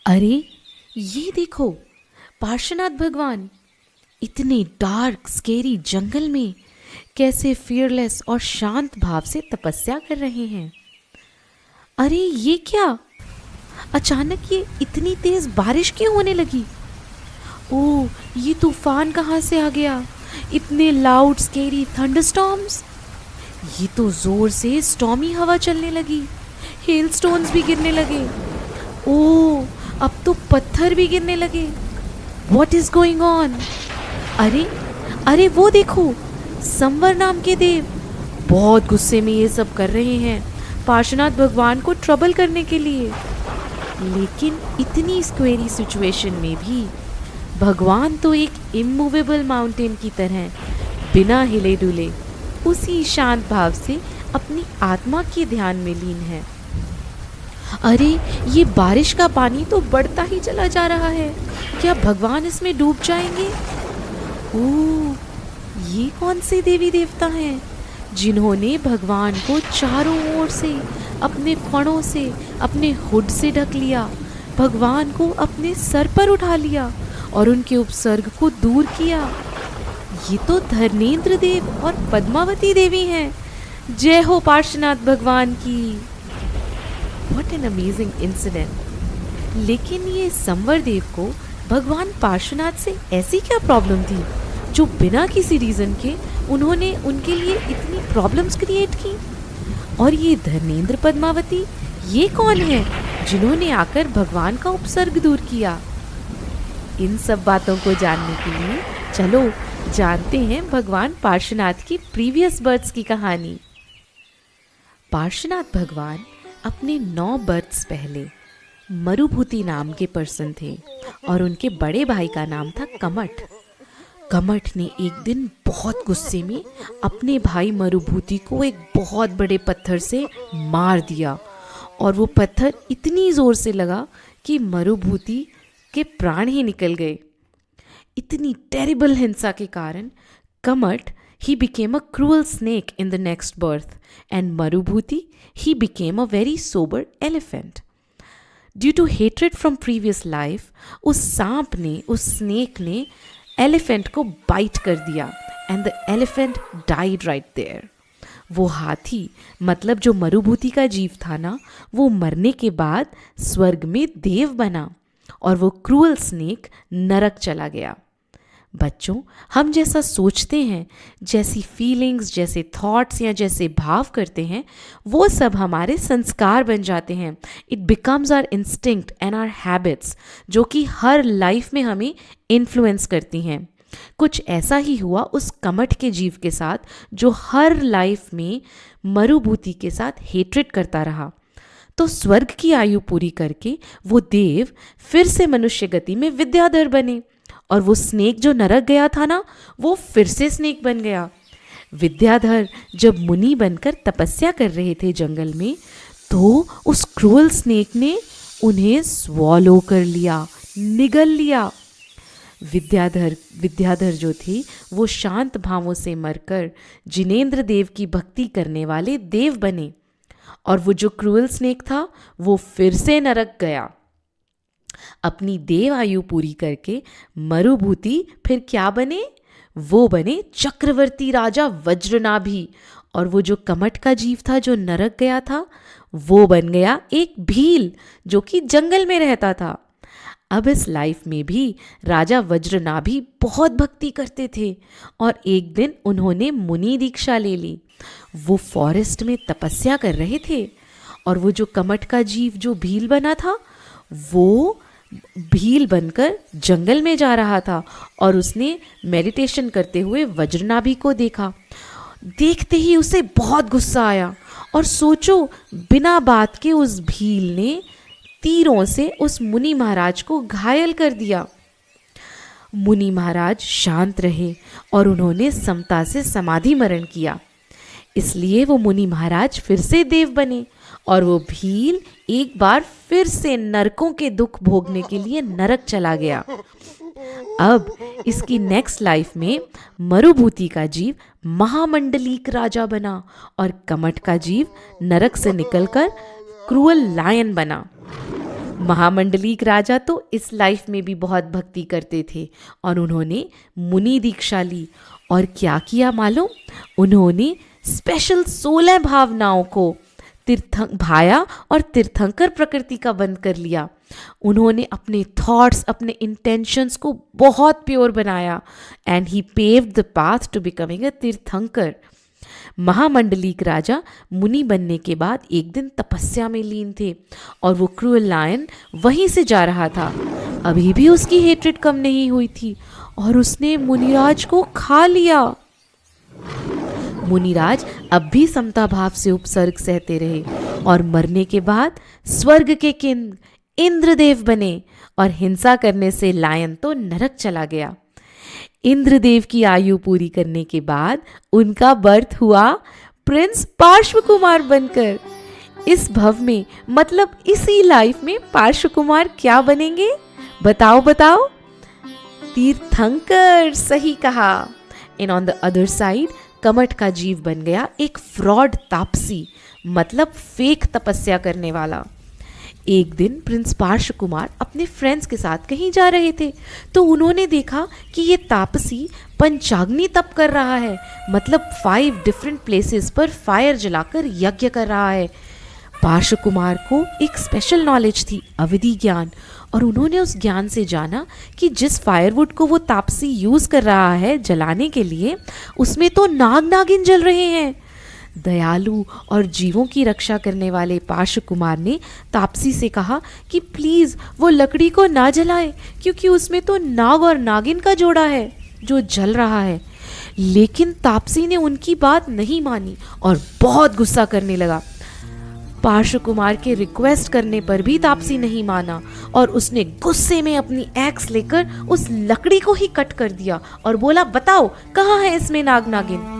अरे ये देखो, पार्श्वनाथ भगवान इतने डार्क स्केरी जंगल में कैसे फियरलेस और शांत भाव से तपस्या कर रहे हैं। अरे ये क्या, अचानक ये इतनी तेज बारिश क्यों होने लगी? ओह, ये तूफान कहाँ से आ गया? इतने लाउड स्केरी थंडरस्टॉर्म्स। ये तो जोर से स्टॉर्मी हवा चलने लगी, हेलस्टोन्स भी गिरने लगे। ओह, अब तो पत्थर भी गिरने लगे। What is going on? अरे अरे वो देखो, संवर नाम के देव बहुत गुस्से में ये सब कर रहे हैं, पार्श्वनाथ भगवान को ट्रबल करने के लिए। लेकिन इतनी स्क्वेरी सिचुएशन में भी भगवान तो एक इमूवेबल माउंटेन की तरह बिना हिले डुले उसी शांत भाव से अपनी आत्मा के ध्यान में लीन है। अरे ये बारिश का पानी तो बढ़ता ही चला जा रहा है, क्या भगवान इसमें डूब जाएंगे? ओह, ये कौन से देवी देवता हैं जिन्होंने भगवान को चारों ओर से अपने फणों से, अपने हुड से ढक लिया, भगवान को अपने सर पर उठा लिया और उनके उपसर्ग को दूर किया? ये तो धर्मेंद्र देव और पद्मावती देवी हैं। जय हो पार्श्वनाथ भगवान की। What an amazing incident. लेकिन ये संवर देव को भगवान पार्श्वनाथ से ऐसी क्या प्रॉब्लम थी जो बिना किसी रीज़न के उन्होंने उनके लिए इतनी प्रॉब्लम्स क्रिएट की? और ये धर्मेंद्र पद्मावती, ये कौन है जिन्होंने आकर भगवान का उपसर्ग दूर किया? इन सब बातों को जानने के लिए चलो जानते हैं भगवान पार्श्वनाथ की प्रीवियस बर्थ्स की कहानी। पार्श्वनाथ भगवान अपने 9 बर्थ्स पहले मरुभूति नाम के पर्सन थे और उनके बड़े भाई का नाम था कमठ। कमठ ने एक दिन बहुत गुस्से में अपने भाई मरुभूति को एक बहुत बड़े पत्थर से मार दिया और वो पत्थर इतनी जोर से लगा कि मरुभूति के प्राण ही निकल गए। इतनी टेरिबल हिंसा के कारण Kamath he became a cruel snake in the next birth and Marubhuti he became a very sober elephant. Due to hatred from previous life, उस सांप ने, उस स्नेक ने एलिफेंट को बाइट कर दिया and the elephant died right there. वो हाथी मतलब जो मरुभूति का जीव था ना, वो मरने के बाद स्वर्ग में देव बना और वो क्रूअल स्नेक नरक चला गया। बच्चों, हम जैसा सोचते हैं, जैसी फीलिंग्स, जैसे थॉट्स या जैसे भाव करते हैं, वो सब हमारे संस्कार बन जाते हैं। It becomes our instinct and our habits, जो कि हर लाइफ में हमें इन्फ्लुएंस करती हैं। कुछ ऐसा ही हुआ उस कमठ के जीव के साथ जो हर लाइफ में मरुभूति के साथ हेट्रेट करता रहा। तो स्वर्ग की आयु पूरी करके वो देव फिर से मनुष्य गति में विद्याधर बने और वो स्नेक जो नरक गया था ना, वो फिर से स्नेक बन गया। विद्याधर जब मुनि बनकर तपस्या कर रहे थे जंगल में, तो उस क्रूअल स्नेक ने उन्हें स्वॉलो कर लिया, निगल लिया। विद्याधर जो थे वो शांत भावों से मरकर जिनेंद्र देव की भक्ति करने वाले देव बने और वो जो क्रूअल स्नेक था वो फिर से नरक गया। अपनी देव आयु पूरी करके मरुभूति फिर क्या बने? वो बने चक्रवर्ती राजा वज्रनाभि। और वो जो कमठ का जीव था जो नरक गया था, वो बन गया एक भील जो कि जंगल में रहता था। अब इस लाइफ में भी राजा वज्रनाभि बहुत भक्ति करते थे और एक दिन उन्होंने मुनि दीक्षा ले ली। वो फॉरेस्ट में तपस्या कर रहे थे और वो जो कमठ का जीव जो भील बना था, वो भील बनकर जंगल में जा रहा था और उसने मेडिटेशन करते हुए वज्रनाभि को देखा। देखते ही उसे बहुत गुस्सा आया और सोचो, बिना बात के उस भील ने तीरों से उस मुनि महाराज को घायल कर दिया। मुनि महाराज शांत रहे और उन्होंने समता से समाधि मरण किया। इसलिए वो मुनि महाराज फिर से देव बने और वो भील एक बार फिर से नरकों के दुख भोगने के लिए नरक चला गया। अब इसकी नेक्स्ट लाइफ में मरुभूति का जीव महामंडलीक राजा बना और कमठ का जीव नरक से निकलकर क्रूअल लायन बना। महामंडलीक राजा तो इस लाइफ में भी बहुत भक्ति करते थे और उन्होंने मुनि दीक्षा ली। और क्या किया मालूम? उन्होंने स्पेशल 16 भावनाओं को भाया और तीर्थंकर प्रकृति का बंद कर लिया। उन्होंने अपने थॉट्स, अपने इंटेंशंस को बहुत प्योर बनाया and he paved the path to becoming a Tirthankar. महामंडलीक राजा मुनि बनने के बाद एक दिन तपस्या में लीन थे और वो क्रूअल लायन वहीं से जा रहा था। अभी भी उसकी हेट्रेड कम नहीं हुई थी और उसने मुनिराज को खा लिया। मुनिराज अब भी समता भाव से उपसर्ग सहते रहे और मरने के बाद स्वर्ग के किंग इंद्रदेव बने और हिंसा करने से लायन तो नरक चला गया। इंद्रदेव की आयु पूरी करने के बाद उनका बर्थ हुआ प्रिंस पार्श्व कुमार बनकर। इस भव में, मतलब इसी लाइफ में, पार्श्व कुमार क्या बनेंगे? बताओ बताओ। तीर्थंकर, सही कहा। And on the other side Kamath का जीव बन गया एक फ्रॉड तापसी, मतलब फेक तपस्या करने वाला। एक दिन प्रिंस पार्श्व कुमार अपने फ्रेंड्स के साथ कहीं जा रहे थे तो उन्होंने देखा कि ये तापसी पंचाग्नि तप कर रहा है, मतलब 5 डिफरेंट प्लेसेस पर फायर जलाकर यज्ञ कर रहा है। पार्श्व कुमार को एक स्पेशल नॉलेज थी, अविधि ज्ञान, और उन्होंने उस ज्ञान से जाना कि जिस फायरवुड को वो तापसी यूज कर रहा है जलाने के लिए, उसमें तो नाग नागिन जल रहे हैं। दयालु और जीवों की रक्षा करने वाले पार्श्व कुमार ने तापसी से कहा कि प्लीज वो लकड़ी को ना जलाए क्योंकि उसमें तो नाग और नागिन का जोड़ा है जो जल रहा है। लेकिन तापसी ने उनकी बात नहीं मानी और बहुत गुस्सा करने लगा। पार्श्व कुमार के रिक्वेस्ट करने पर भी तापसी नहीं माना और उसने गुस्से में अपनी एक्स लेकर उस लकड़ी को ही कट कर दिया और बोला, बताओ कहाँ है इसमें नाग नागिन।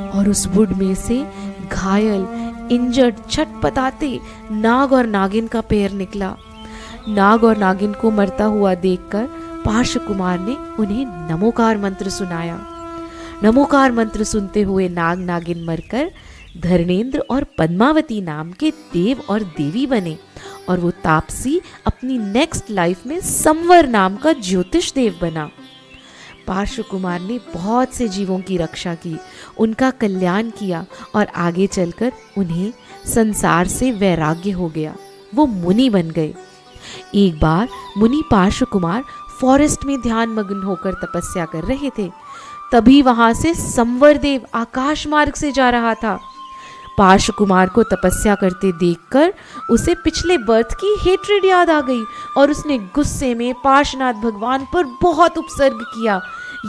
और उस वुड में से घायल, इंजर्ड, छटपटाते नाग और नागिन का पैर निकला। नाग और नागिन को मरता हुआ देखकर पार्श्व कुमार ने उन्हें नमोकार मंत्र सुनाया। नमोकार मंत्र सुनते हुए नाग नागिन मरकर धर्मेंद्र और पद्मावती नाम के देव और देवी बने और वो तापसी अपनी नेक्स्ट लाइफ में संवर नाम का ज्योतिष देव बना। पार्श्व कुमार ने बहुत से जीवों की रक्षा की, उनका कल्याण किया और आगे चलकर उन्हें संसार से वैराग्य हो गया। वो मुनि बन गए। एक बार मुनि पार्श्व कुमार फॉरेस्ट में ध्यान मग्न होकर तपस्या कर रहे थे। तभी वहां से संवर देव आकाश मार्ग से जा रहा था। पार्श्व कुमार को तपस्या करते देखकर उसे पिछले बर्थ की हेट्रेड याद आ गई और उसने गुस्से में पार्श्वनाथ भगवान पर बहुत उपसर्ग किया।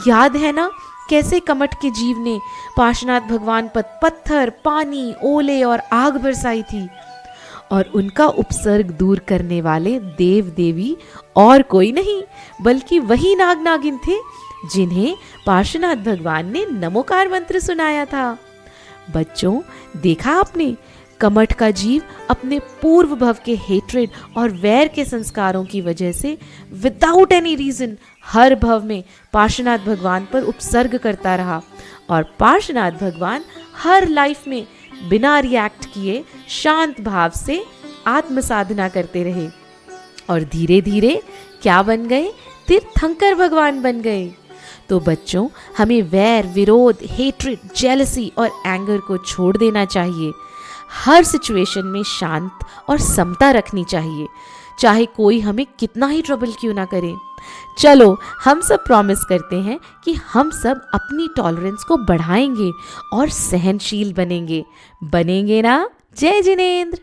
याद है ना कैसे कमठ के जीव ने पार्श्वनाथ भगवान पर पत्थर, पानी, ओले और आग बरसाई थी। और उनका उपसर्ग दूर करने वाले देव देवी और कोई नहीं बल्कि वही नाग नागिन थे जिन्हें पार्श्वनाथ भगवान ने नमोकार मंत्र सुनाया था। बच्चों, देखा आपने, कमठ का जीव अपने पूर्व भव के हेट्रेड और वैर के संस्कारों की वजह से विदाउट एनी रीजन हर भव में पार्श्वनाथ भगवान पर उपसर्ग करता रहा और पार्श्वनाथ भगवान हर लाइफ में बिना रिएक्ट किए शांत भाव से आत्म साधना करते रहे और धीरे धीरे क्या बन गए? तीर्थंकर भगवान बन गए। तो बच्चों, हमें वैर, विरोध, हेट्रेड, जेलसी और एंगर को छोड़ देना चाहिए। हर सिचुएशन में शांत और समता रखनी चाहिए, चाहे कोई हमें कितना ही ट्रबल क्यों ना करे। चलो, हम सब प्रॉमिस करते हैं कि हम सब अपनी टॉलरेंस को बढ़ाएंगे और सहनशील बनेंगे ना? जय जिनेंद्र।